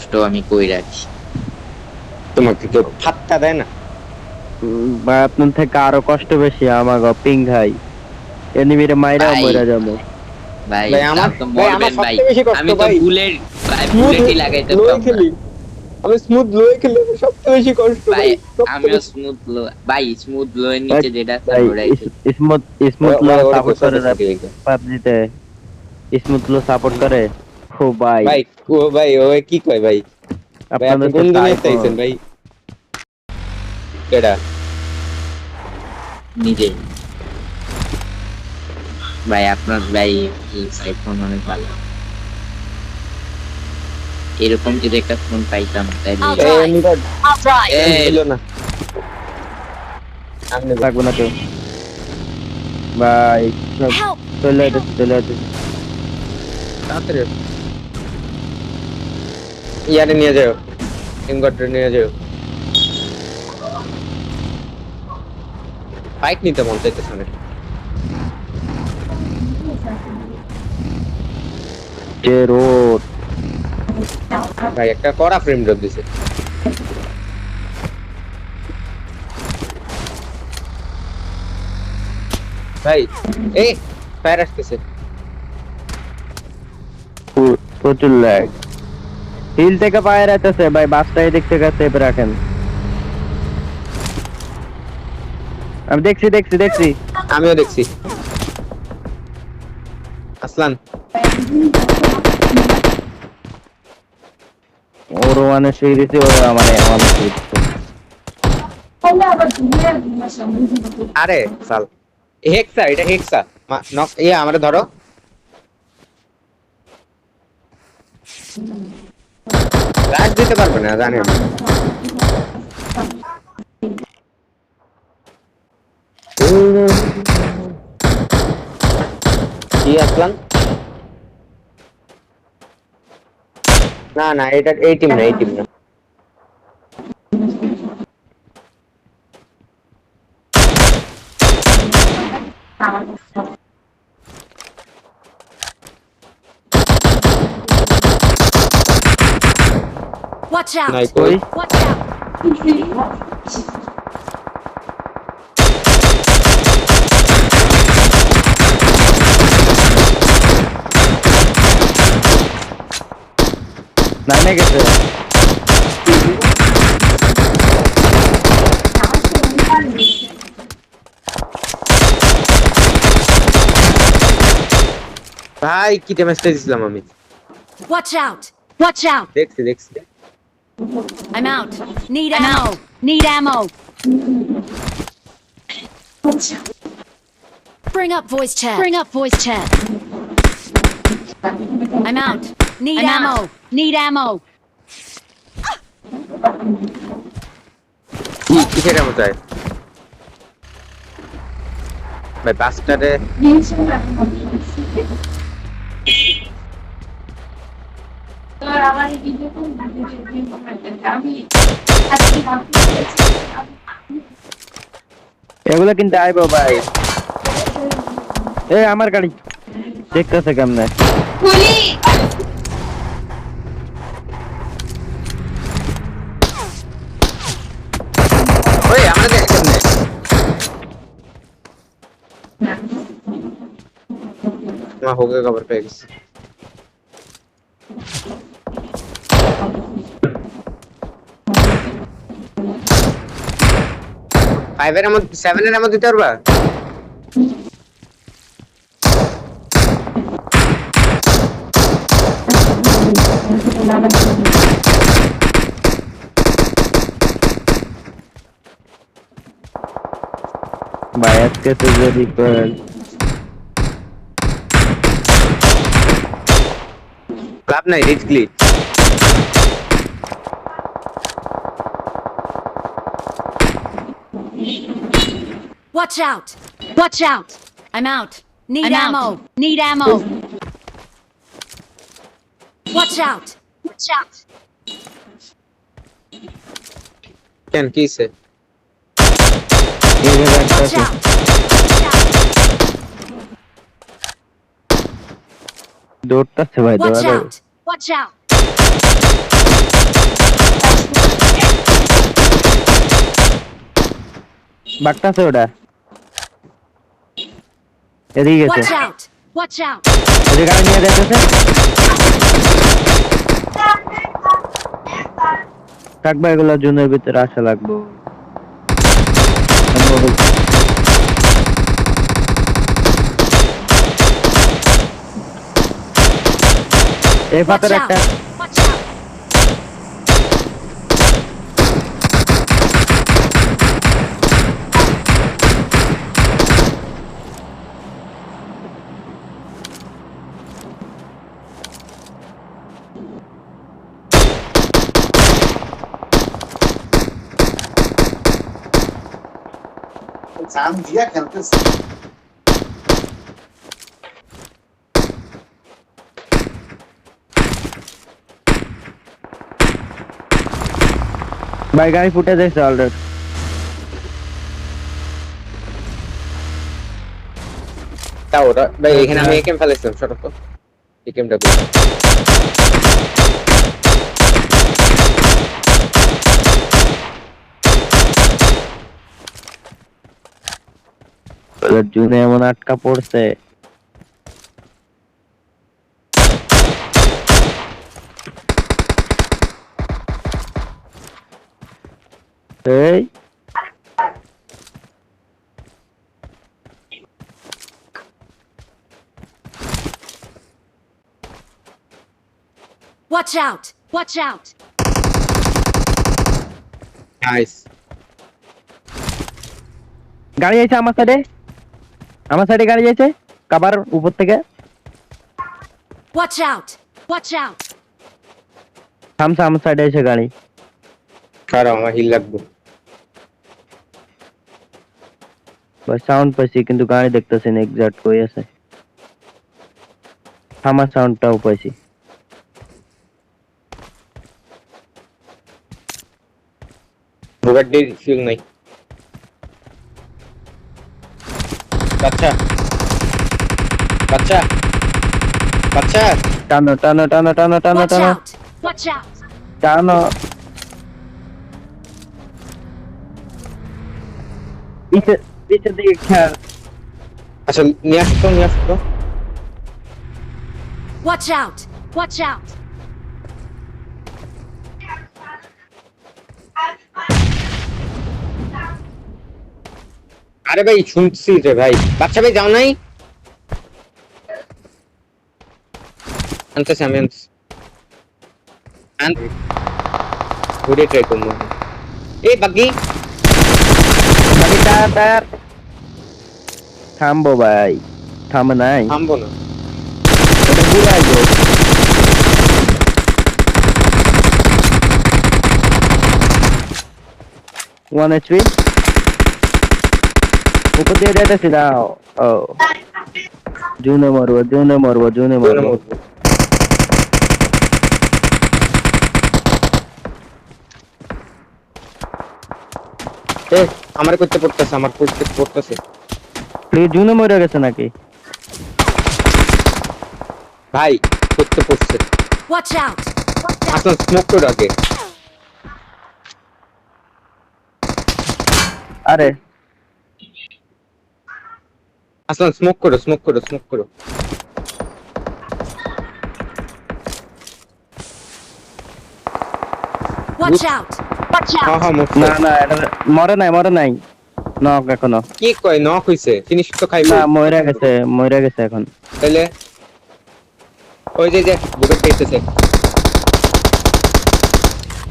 কষ্ট আমি কই রাখি তোমাকে কেউ ঠাট্টা দেয় না ভাই আপনার থেকে আরো কষ্ট বেশি আমাগো পিং ভাই এনিমিরে মাইরা মইরা যাবো ভাই ভাই আমার তো মরবেন ভাই সবচেয়ে বেশি কষ্ট আমি তো ভাই বুলেটই লাগাইতে পারতাম না আমি স্মুথ লোয়ে খেলি সবচেয়ে বেশি কষ্ট ভাই আমিও স্মুথ লো ভাই স্মুথ লোয়ের নিচে যেটা আছে ওটাই স্মুথ লো সাপোর্ট করে পাবজিতে স্মুথ লো সাপোর্ট করে ও ভাই ভাই ও কি কয় ভাই আপনাদের কোন দুনিয়াতে আইছেন ভাই কেডা নিজে ভাই আপনার ভাই আইফোন অনেক ভালো এরকম যদি একটা ফোন পাইতাম তাইলে না আপনি থাকবো না কেউ ভাই চলে তাড়াতাড়ি ইয়ারে নিয়ে যাও ইনভার্টার নিয়ে যাও বাইক নিতে মন চাইতেছে না যে রোড ভাই একটা কড়া ফ্রেম ড্রপ দিছে ভাই এই ফায়ার আসতেছে প্রচুর ল্যাগ হিল থেকে ফায়ার আসতেছে ভাই বাসটাই দেখতে গেছে সেভ রাখেন আমি দেখছি আমিও দেখছি আসলান ওর ওয়ানে সিরিজে ওর আমারে আরে সাল হেক্সা এটা হেক্সা নক আমারে ধরো রাশ দিতে পারবে না জানি আমি কি আসলাম না এটা এই টিম না Watch out! নাই কই Watch out! নামে গেছে ভাই কি ড্যামেজ দিছিলাম আমি Watch out! Watch out! দেখছি I'm out. Need ammo. Bring up voice chat. I'm out. Need ammo. কিসের এমন চাই ভাই বাসটারে এগুলো কিন্তু আইবো ভাই এই আমার গাড়ি দেখতেছে কেমনে ওই আমরা দেখ কেমনে না হোগে খবর পেয়ে গেছি ফাইভের এমন 7 এর এমন দিতে পারবা ভাই আজকে তো যদি করেন লাভ নাই রিস্কলি Watch out! I'm out. Need ammo. Watch out! কেন কিসে Watch out! দৌড়তেছে ভাই Watch দৌড়াবে out! বাটটাছে ওটা এদিকে গেছে Watch out! Watch out! ওই গাড়ি নিয়ে যাইতেছে থাকবে এগুলো জুনের ভিতরে আসা লাগবে এই Watch পাথর out! একটা Watch out! জাম দিয়া খেলতেছে ভাই গাড়ি ফুটে যাচ্ছে অলরেডি তাও ওটা ভাই এখানে আমি একেম ফেলেছিলাম শরত তো একেমটা দিই জুনে এমন আটকা পড়ছে এই Watch out! Watch out! Nice গাড়ি আছে আমার সাইডে গাড়ি আছে কাবার উপর থেকে Watch out! Watch out! থামসা আমার সাইডে এসে গাড়ি খারাপ আমার হিল লাগবে সাউন্ড পাইছি কিন্তু গাড়ি দেখতেছি না এক্সাক্ট কই আছে আমার সাউন্ডটাও পাইছি বুগাড্ডির ফিল নাই বাচ্চা বাচ্চা বাচ্চা টানো টানো টানো টানো টানো Watch টানো out! Watch out! টানো পিছের দিকে খেয়াল আচ্ছা নিয়ে আসতো Watch out! Watch out! আরে ভাই শুনছি রে ভাই বাচ্চা ভাই যাও নাই আনতেছি আমি ঘুরে ট্রাই করবো এই বাগি গাড়ি টায়ার থামবো ভাই থামে নাই থামবো না ওটা ঘুরে আসবো ওয়ান এইচপি উপর দিয়ে যাইতেছি দাও ও জুনে মারবো এ আমার করতে পড়তেছে তুই জুনে মরে গেছে নাকি ভাই করতে পড়ছে Watch out! আসলে স্মোক করে আগে আরে আসলে স্মোক করো Watch out! Watch out! হ্যাঁ না না এটা মরে নাই নক এখনো কি কয় নক হইছে ফিনিশ তো খাইবো না মরে গেছে এখন তাহলে ওই যে বুকেট পেয়েছে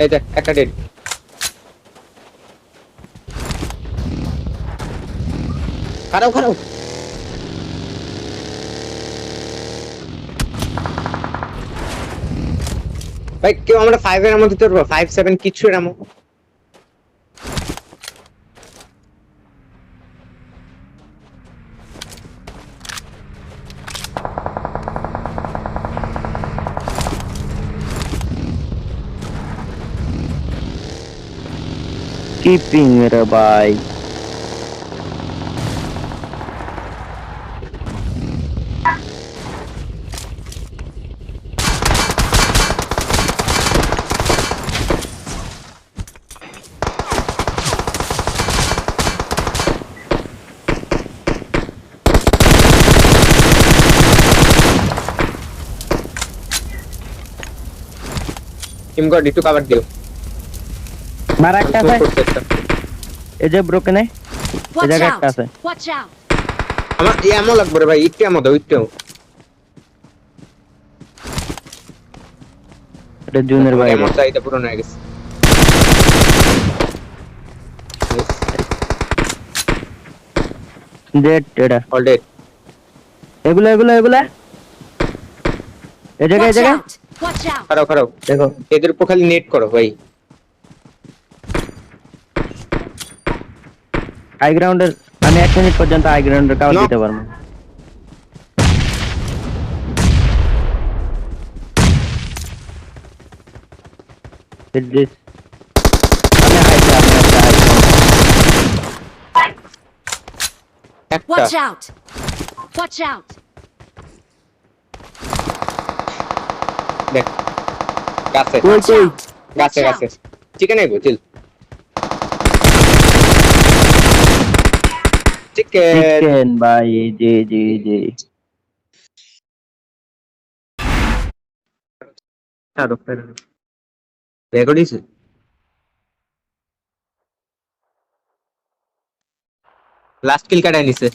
এই যে একটা ডেড খারাপ ভাই কেউ আমরা 5 এর মধ্যে ধরবো 5-7 কিছু এর মধ্যে কিপিং রে ভাই টিম গড একটু কভার দিও মারা একটা আছে এই যে ব্রোকেনে এই Watch জায়গায় একটা out! আছে Watch out! আমার এমো লাগবে রে ভাই একটু এমো দাও একটু এটা জুনের বাইরে এমো চাইতে পুরো হয়ে গেছে ডেট এটা অল ডেড এগুলা এই জায়গায় Watch out! Watch out! খারাপ দেখো এদের উপর খালি নেট করো ভাই হাই গ্রাউন্ডের আমি 1 মিনিট পর্যন্ত হাই গ্রাউন্ডের কাভার দিতে পারবো দিস আমি একটা Watch out! Watch out! দেখ গাছে ওই Watch কই out! Watch গাছে out! চিকেন আইবো চিল চিকেন চিকেন ভাই জি রেকর্ডিস লাস্ট কিল কাটাই নিছে